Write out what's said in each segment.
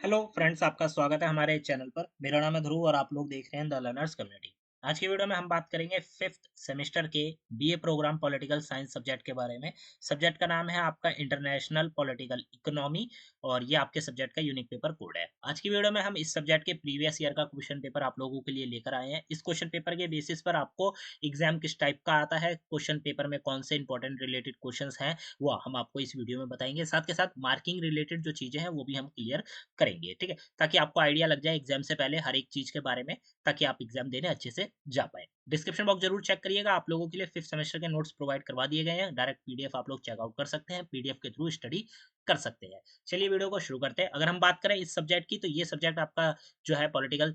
Hello friends, आपका स्वागत है हमारे चैनल पर। मेरा नाम है ध्रुव और आप लोग देख रहे हैं द लर्नर्स कम्युनिटी। आज की वीडियो में हम बात करेंगे फिफ्थ सेमेस्टर के BA programme political science subject के बारे में। सब्जेक्ट का नाम है आपका इंटरनेशनल पॉलिटिकल इकोनॉमी और ये आपके सब्जेक्ट का यूनिक पेपर कोड है। आज की वीडियो में हम इस सब्जेक्ट के प्रीवियस ईयर का क्वेश्चन पेपर आप लोगों के लिए लेकर आए हैं। इस क्वेश्चन पेपर के बेसिस पर आपको एग्जाम किस टाइप का आता है, क्वेश्चन पेपर में कौन से इंपॉर्टेंट रिलेटेड क्वेश्चन हैं, वो हम आपको इस वीडियो में बताएंगे। साथ के साथ मार्किंग रिलेटेड जो चीजें हैं वो भी हम क्लियर करेंगे, ठीक है? ताकि आपको आइडिया लग जाए एग्जाम से पहले हर एक चीज के बारे में, ताकि आप एग्जाम देने अच्छे से जा पाए। डिस्क्रिप्शन बॉक्स जरूर चेक करिएगा, आप लोगों के लिए फिफ्थ सेमेस्टर के नोट्स प्रोवाइड करवा दिए गए हैं। डायरेक्ट पीडीएफ आप लोग चेकआउट कर सकते हैं, पीडीएफ के थ्रू स्टडी कर सकते हैं। चलिए वीडियो को शुरू करते हैं। अगर हम बात करें इस सब्जेक्ट की, तो ये सब्जेक्ट आपका जो है पॉलिटिकल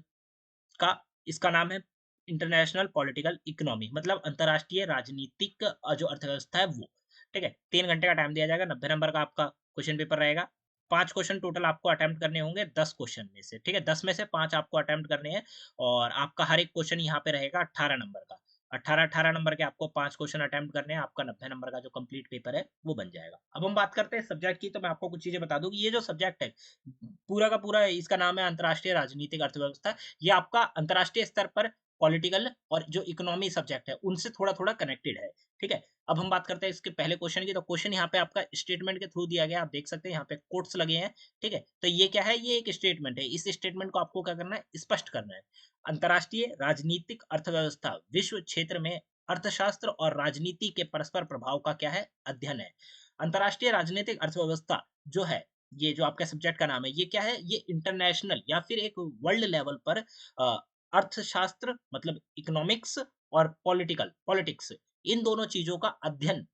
का, इसका नाम है इंटरनेशनल पॉलिटिकल इकोनॉमी, मतलब अंतरराष्ट्रीय राजनीतिक जो अर्थव्यवस्था है वो। ठीक है, 3 घंटे का टाइम दिया जाएगा, 90 नंबर का आपका क्वेश्चन पेपर रहेगा। 5 क्वेश्चन टोटल आपको अटेम्प्ट करने होंगे 10 क्वेश्चन में से, ठीक है? 10 में से 5 आपको अटेम्प्ट करने हैं और आपका हर एक क्वेश्चन यहाँ पे रहेगा 18 नंबर का। 18 18 नंबर के आपको 5 क्वेश्चन अटेम्प्ट करने हैं, आपका 90 नंबर का जो कंप्लीट पेपर है वो बन जाएगा। अब हम बात करते हैं सब्जेक्ट की, तो मैं आपको कुछ चीजें बता दूं कि ये जो सब्जेक्ट है पूरा का पूरा, इसका नाम है अंतरराष्ट्रीय राजनीतिक अर्थव्यवस्था। ये आपका अंतरराष्ट्रीय स्तर पर पॉलिटिकल और जो इकोनॉमी सब्जेक्ट है उनसे थोड़ा थोड़ा कनेक्टेड है, ठीक है? अब हम बात करते हैं इसके पहले क्वेश्चन की। तो क्वेश्चन यहाँ पे आपका स्टेटमेंट के थ्रू दिया गया, आप देख सकते हैं यहाँ पे कोट्स लगे हैं, ठीक है? तो ये क्या है, ये एक स्टेटमेंट है। इस स्टेटमेंट को आपको क्या करना है, स्पष्ट करना है। अंतरराष्ट्रीय राजनीतिक अर्थव्यवस्था विश्व क्षेत्र में अर्थशास्त्र और राजनीति के परस्पर प्रभाव का क्या है, अध्ययन है। अंतरराष्ट्रीय राजनीतिक अर्थव्यवस्था जो है, ये जो आपका सब्जेक्ट का नाम है, ये क्या है, ये इंटरनेशनल या फिर एक वर्ल्ड लेवल पर अर्थशास्त्र मतलब इकोनॉमिक्स और पॉलिटिकल पॉलिटिक्स, इन दोनों चीजों का अध्ययन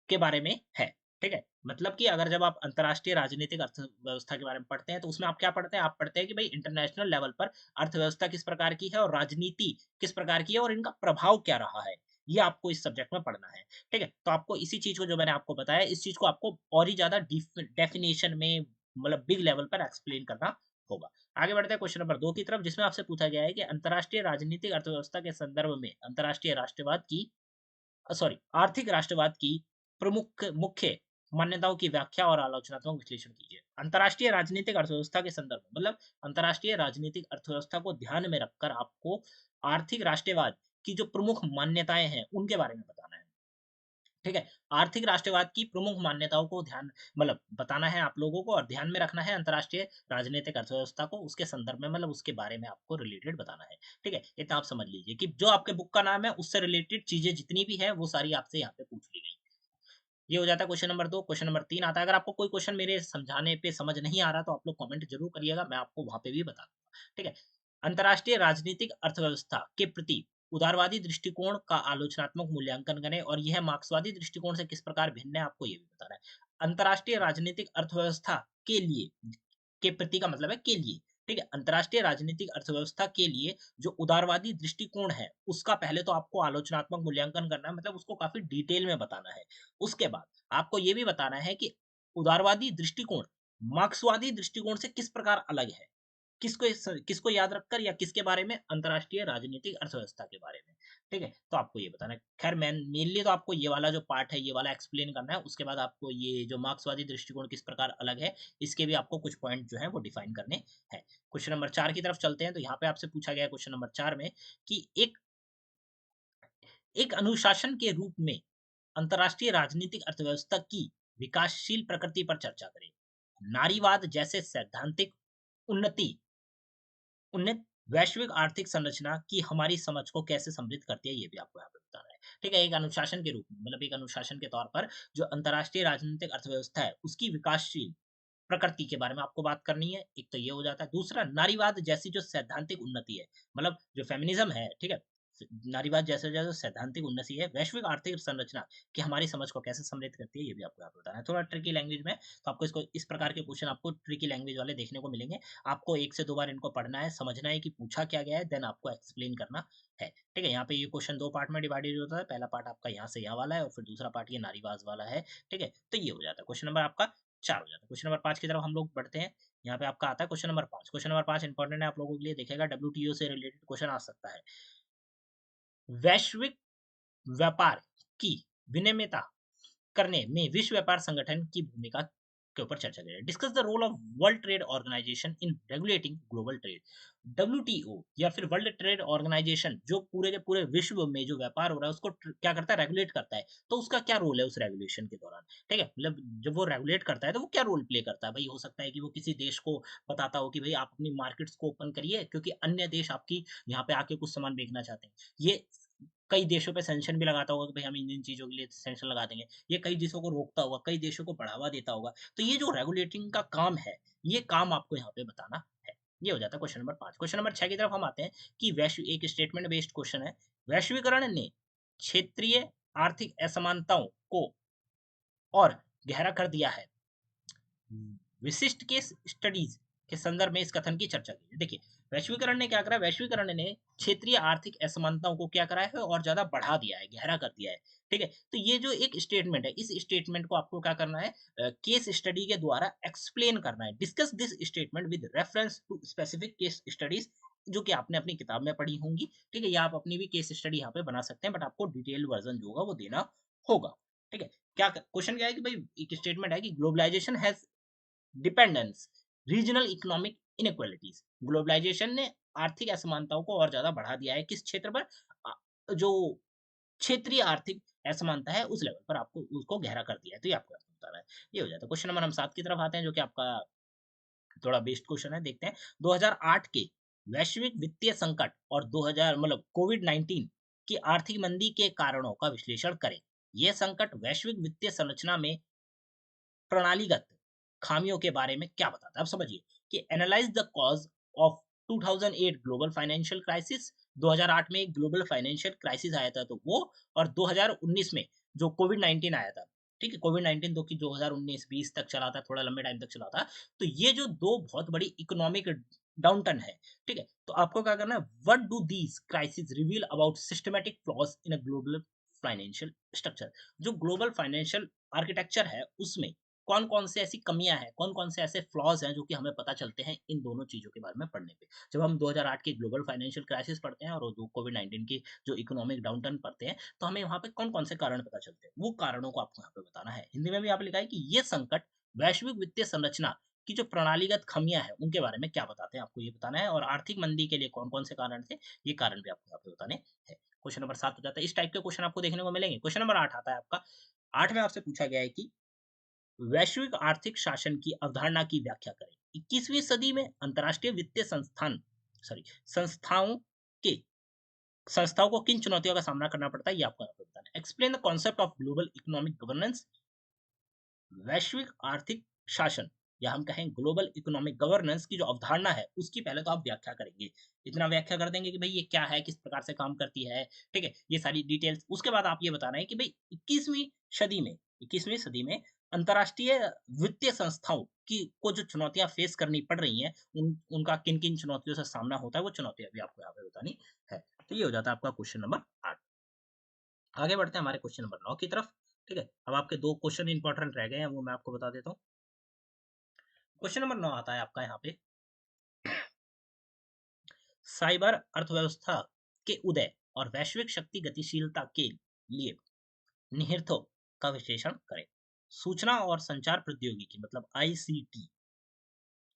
के बारे में है, ठीक है? मतलब कि अगर जब आप अंतरराष्ट्रीय राजनीतिक अर्थव्यवस्था के बारे में पढ़ते हैं, तो उसमें आप क्या पढ़ते हैं, आप पढ़ते हैं कि भाई इंटरनेशनल लेवल पर अर्थव्यवस्था किस प्रकार की है और राजनीति किस प्रकार की है और इनका प्रभाव क्या रहा है। ये आपको इस सब्जेक्ट में पढ़ना है, ठीक है? तो आपको इसी चीज को, जो मैंने आपको बताया, इस चीज को आपको और ही ज्यादा डेफिनेशन में, मतलब बिग लेवल पर एक्सप्लेन करना होगा। आगे बढ़ते हैं क्वेश्चन नंबर 2 की तरफ, जिसमें आपसे पूछा गया है कि अंतरराष्ट्रीय राजनीतिक अर्थव्यवस्था के संदर्भ में अंतरराष्ट्रीय राष्ट्रवाद की, सॉरी, आर्थिक राष्ट्रवाद की प्रमुख मुख्य मान्यताओं की व्याख्या और आलोचनात्मक विश्लेषण कीजिए। अंतरराष्ट्रीय राजनीतिक अर्थव्यवस्था के संदर्भ में, मतलब अंतरराष्ट्रीय राजनीतिक अर्थव्यवस्था को ध्यान में रखकर आपको आर्थिक राष्ट्रवाद की जो प्रमुख मान्यताएं हैं उनके बारे में बताना है, ठीक है? आर्थिक राष्ट्रवाद की प्रमुख मान्यताओं को ध्यान, मतलब बताना है आप लोगों को, और ध्यान में रखना है अंतरराष्ट्रीय राजनीतिक अर्थव्यवस्था को, उसके संदर्भ में, मतलब उसके बारे में आपको रिलेटेड बताना है, ठीक है? इतना आप समझ लीजिए कि जो आपके बुक का नाम है उससे रिलेटेड चीजें जितनी भी है वो सारी आपसे यहाँ पे पूछ ली गई। ये हो जाता है क्वेश्चन नंबर 2। क्वेश्चन नंबर 3 आता है, अगर आपको कोई क्वेश्चन मेरे समझाने पे समझ नहीं आ रहा तो आप लोग कमेंट जरूर करिएगा, मैं आपको वहां पे भी बता दूंगा, ठीक है? अंतरराष्ट्रीय राजनीतिक अर्थव्यवस्था के प्रति उदारवादी दृष्टिकोण का आलोचनात्मक मूल्यांकन करें और यह मार्क्सवादी दृष्टिकोण से किस प्रकार भिन्न है, आपको ये भी बताना है। अंतरराष्ट्रीय राजनीतिक अर्थव्यवस्था के लिए, के प्रति का मतलब है के लिए, ठीक है? अंतरराष्ट्रीय राजनीतिक अर्थव्यवस्था के लिए जो उदारवादी दृष्टिकोण है उसका पहले तो आपको आलोचनात्मक मूल्यांकन करना है, मतलब उसको काफी डिटेल में बताना है। उसके बाद आपको ये भी बताना है कि उदारवादी दृष्टिकोण मार्क्सवादी दृष्टिकोण से किस प्रकार अलग है। किसको याद रखकर, या किसके बारे में, अंतरराष्ट्रीय राजनीतिक अर्थव्यवस्था के बारे में, ठीक है? तो आपको ये बताना है। खैर मेनली तो आपको ये वाला जो पार्ट है ये वाला एक्सप्लेन करना है, उसके बाद आपको ये जो मार्क्सवादी दृष्टिकोण किस प्रकार अलग है, इसके भी आपको कुछ पॉइंट जो है वो डिफाइन करने हैं। क्वेश्चन नंबर 4 की तरफ चलते हैं। तो यहाँ पे आपसे पूछा गया है क्वेश्चन नंबर 4 में कि एक एक अनुशासन के रूप में अंतरराष्ट्रीय राजनीतिक अर्थव्यवस्था की विकासशील प्रकृति पर चर्चा करें। नारीवाद जैसे सैद्धांतिक उन्नति उन्नत वैश्विक आर्थिक संरचना की हमारी समझ को कैसे समृद्ध करती है, ये भी आपको यहाँ पे बताना है, ठीक है? एक अनुशासन के रूप में, मतलब एक अनुशासन के तौर पर जो अंतरराष्ट्रीय राजनीतिक अर्थव्यवस्था है उसकी विकासशील प्रकृति के बारे में आपको बात करनी है। एक तो ये हो जाता है। दूसरा, नारीवाद जैसी जो सैद्धांतिक उन्नति है, मतलब जो फेमिनिज्म है, ठीक है? नारीवाद जैसे जैसे सैद्धांतिक उन्नति है, वैश्विक आर्थिक संरचना की हमारी समझ को कैसे समृद्ध करती है, ये भी आपको यहाँ पे बताना है। थोड़ा ट्रिकी लैंग्वेज में, तो आपको इसको, इस प्रकार के क्वेश्चन आपको ट्रिकी लैंग्वेज वाले देखने को मिलेंगे। आपको 1 से 2 बार इनको पढ़ना है, समझना है कि पूछा क्या गया है, देन आपको एक्सप्लेन करना है, ठीक है? यहाँ पे ये क्वेश्चन 2 पार्ट में डिवाइडेड होता है। पहला पार्ट आपका यहाँ से यहाँ वाला है और फिर दूसरा पार्ट ये नारीवाद वाला है, ठीक है? तो ये हो जाता है क्वेश्चन नंबर आपका 4 हो जाता है। क्वेश्चन नंबर 5 की तरफ हम लोग बढ़ते हैं। यहाँ पे आपका आता है question number 5। Question number 5 important है आप लोगों के लिए, देखेगा डब्ल्यूटीओ से रिलेटेड क्वेश्चन आ सकता है। वैश्विक व्यापार की विनियमितता करने में विश्व व्यापार संगठन की भूमिका के ऊपर चर्चा करेंगे। Discuss the role of world trade organisation in regulating global trade. WTO या फिर वर्ल्ड ट्रेड ऑर्गेनाइजेशन जो पूरे के पूरे विश्व में जो व्यापार हो रहा है उसको क्या करता है, रेगुलेट करता है। तो उसका क्या रोल है उस रेगुलेशन के दौरान, ठीक है, मतलब जब वो रेगुलेट करता है तो वो क्या रोल प्ले करता है भाई। हो सकता है कि वो किसी देश को बताता हो कि भाई आप अपनी मार्केट्स को ओपन करिए क्योंकि अन्य देश आपकी यहाँ पे आके कुछ सामान बेचना चाहते हैं। ये कई देशों पे सैंक्शन भी लगाता होगा कि भाई हम इन चीजों के लिए सैंक्शन लगा देंगे। ये कई देशों को रोकता होगा, कई देशों को बढ़ावा देता होगा। तो ये जो रेगुलेटिंग का काम है, ये काम आपको यहाँ पे बताना है। ये हो जाता है क्वेश्चन नंबर 5। क्वेश्चन नंबर 6 की तरफ हम आते हैं कि वैश्व एक स्टेटमेंट बेस्ड क्वेश्चन है। वैश्वीकरण ने क्षेत्रीय आर्थिक असमानताओं को और गहरा कर दिया है। विशिष्ट केस स्टडीज के संदर्भ में इस कथन की चर्चा की है। देखिए, वैश्वीकरण ने क्या करा, वैश्वीकरण ने क्षेत्रीय आर्थिक असमानताओं को क्या करा है और ज्यादा बढ़ा दिया है, गहरा कर दिया है। ठीक है, तो ये जो एक स्टेटमेंट है, इस स्टेटमेंट को आपको क्या करना है, केस स्टडी के द्वारा एक्सप्लेन करना है। Discuss this statement with reference to specific case studies, जो कि आपने अपनी किताब में पढ़ी होंगी। ठीक है, या आप अपनी भी केस स्टडी यहाँ पे बना सकते हैं, बट आपको डिटेल वर्जन जो होगा वो देना होगा। ठीक है, क्या क्वेश्चन क्या है कि भाई एक स्टेटमेंट है कि globalisation has dependence regional economic inequalities. Globalisation ने आर्थिक असमानताओं को और ज्यादा बढ़ा दिया है। किस क्षेत्र पर, जो क्षेत्रीय आर्थिक असमानता है उस लेवल पर आपको उसको गहरा कर दिया है। तो ये आपको बताना है। ये हो जाता है। क्वेश्चन नंबर हम 7 की तरफ आते हैं जो कि आपका थोड़ा बेस्ड क्वेश्चन है। देखते हैं 2008 के वैश्विक वित्तीय संकट और 2000 मतलब कोविड 19 की आर्थिक मंदी के कारणों का विश्लेषण करें। यह संकट वैश्विक वित्तीय संरचना में प्रणालीगत खामियों के बारे में क्या बताता है। अब समझिए कि analyse the cause of 2008 global financial crisis. 2008 में एक ग्लोबल फाइनेंशियल क्राइसिस आया था तो वो, और 2019 में जो कोविड 19 आया था। ठीक है, कोविड 19 तो कि 2019-20 तक चला था, थोड़ा लंबे टाइम तक चला था। तो ये जो दो बहुत बड़ी इकोनॉमिक डाउनटर्न है। ठीक है, तो आपको क्या करना है, what do these crisis reveal about systematic flaws in a global financial structure. जो ग्लोबल फाइनेंशियल आर्किटेक्चर है उसमें कौन-कौन से ऐसी कमियाँ हैं, कौन-कौन से ऐसे फ्लॉज़ हैं जो कि हमें पता चलते हैं इन दोनों चीज़ों के बारे में पढ़ने पे। जब हम 2008 की ग्लोबल फाइनेंशियल क्राइसिस पढ़ते हैं और जो कोविड-19 की जो इकोनॉमिक डाउनटर्न पढ़ते हैं, तो हमें वहाँ पे कौन-कौन से कारण पता चलते हैं। वो कारणों को आपको यहाँ पे बताना है। हिंदी में भी यहाँ पे लिखा है कि ये संकट वैश्विक वित्तीय संरचना की जो प्रणालीगत खामियाँ हैं, उनके बारे में क्या बताते हैं, आपको ये बताना है। और आर्थिक मंदी के लिए कौन-कौन से कारण थे, ये कारण भी आपको यहाँ पे बताने हैं। क्वेश्चन नंबर 7 हो जाता है। इस टाइप के क्वेश्चन आपको देखने को मिलेंगे। क्वेश्चन नंबर 8 आता है आपका। 8 में आपसे पूछा गया है कि वैश्विक आर्थिक शासन की अवधारणा की व्याख्या करें। 21वीं सदी में अंतर्राष्ट्रीय वित्तीय संस्थाओं के संस्थाओं को किन चुनौतियों का सामना करना पड़ता है, ये आपको यहाँ पे बताना है। Explain the concept of global economic governance. वैश्विक आर्थिक शासन या हम कहें ग्लोबल इकोनॉमिक गवर्नेंस की जो अवधारणा है उसकी पहले तो आप व्याख्या करेंगे। इतना व्याख्या कर देंगे कि भाई ये क्या है, किस प्रकार से काम करती है। ठीक है, ये सारी डिटेल्स। उसके बाद आप ये बताना है कि भाई 21वीं सदी में अंतर्राष्ट्रीय वित्तीय संस्थाओं की को जो चुनौतियां फेस करनी पड़ रही हैं, उनका किन किन चुनौतियों से सामना होता है, वो चुनौतियां भी आपको यहाँ पे बतानी है। तो ये हो जाता है आपका क्वेश्चन नंबर 8। आगे बढ़ते हैं हमारे क्वेश्चन नंबर 9 की तरफ। ठीक है, अब आपके दो क्वेश्चन इंपॉर्टेंट रह गए हैं, वो मैं आपको बता देता हूँ। क्वेश्चन नंबर 9 आता है आपका यहाँ पे, साइबर अर्थव्यवस्था के उदय और वैश्विक शक्ति गतिशीलता के लिए निहितों का विश्लेषण करें। सूचना और संचार प्रौद्योगिकी मतलब आईसीटी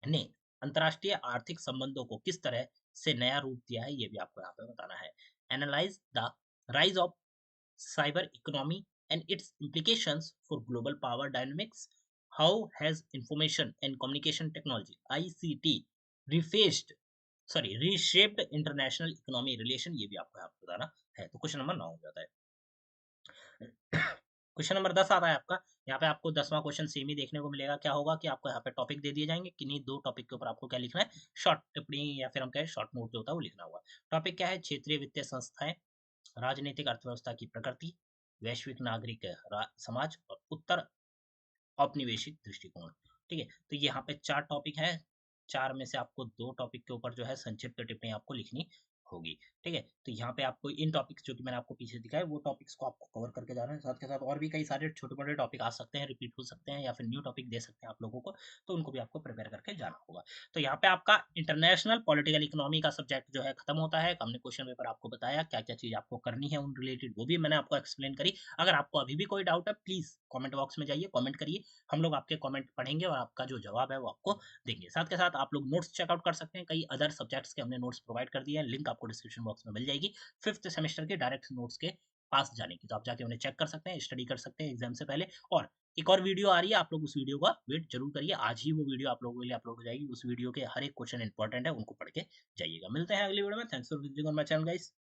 ने अंतरराष्ट्रीय आर्थिक संबंधों को किस तरह से नया रूप दिया है, ये भी आपको यहाँ पे बताना है। Analyse the rise of cyber economy and its implications for global power dynamics. How has information and communication technology (ICT) refaced, reshaped international economy relation, ये भी आपको यहाँ पे बताना है। तो क्वेश्चन नंबर 9 हो जाता है। क्वेश्चन नंबर 10 आता है आपका। यहाँ पे आपको 10वां क्वेश्चन सेम ही देखने को मिलेगा। क्या होगा कि आपको यहाँ पे टॉपिक दे दिए जाएंगे, किन्हीं दो टॉपिक के ऊपर आपको क्या लिखना है, शॉर्ट टिप्पणी या फिर हम कहें शॉर्ट नोट जो होता है वो लिखना होगा। टॉपिक क्या है, क्षेत्रीय वित्तीय संस्थाएं, राजनीतिक अर्थव्यवस्था की प्रकृति, वैश्विक नागरिक समाज और उत्तर औपनिवेशिक दृष्टिकोण। ठीक है, तो यहाँ पे 4 टॉपिक हैं। 4 में से आपको 2 टॉपिक के ऊपर जो है संक्षिप्त टिप्पणी आपको लिखनी होगी। ठीक है? तो यहाँ पे आपको इन टॉपिक्स जो कि मैंने आपको पीछे दिखाए वो टॉपिक्स को आपको कवर करके जाना है। साथ के साथ और भी कई सारे छोटे-मोटे टॉपिक आ सकते हैं, रिपीट हो सकते हैं या फिर न्यू टॉपिक दे सकते हैं आप लोगों को, तो उनको भी आपको प्रिपेयर करके जाना होगा। तो यहाँ पे आपका इंटरनेशनल पॉलिटिकल इकोनॉमी का सब्जेक्ट जो है खत्म होता है। हमने क्वेश्चन पेपर आपको बताया, क्या-क्या चीज़ आपको करनी है उन रिलेटेड वो भी मैंने आपको एक्सप्लेन करी। अगर आपको अभी भी कोई डाउट है प्लीज़ कमेंट बॉक्स में जाइए, कमेंट करिए। हम लोग आपके कमेंट पढ़ेंगे और आपका जो जवाब है वो आपको देंगे। साथ के साथ आप लोग नोट्स चेकआउट कर सकते हैं, कई अदर सब्जेक्ट्स के हमने नोट्स प्रोवाइड कर दिए हैं, लिंक आपको डिस्क्रिप्शन बॉक्स में मिल जाएगी। 5th सेमेस्टर के डायरेक्ट नोट्स के पास जाने की, तो आप जाके उन्हें चेक कर सकते हैं, स्टडी कर सकते हैं एग्जाम से पहले। और एक और वीडियो आ रही है, आप लोग उस वीडियो का वेट जरूर करिए, आज ही वो वीडियो आप लोगों के लिए अपलोड हो जाएगी। उस वीडियो के हर एक क्वेश्चन इंपॉर्टेंट है, उनको पढ़ के जाइएगा। मिलते हैं अगली वीडियो में। Thanks for visiting on my channel guys.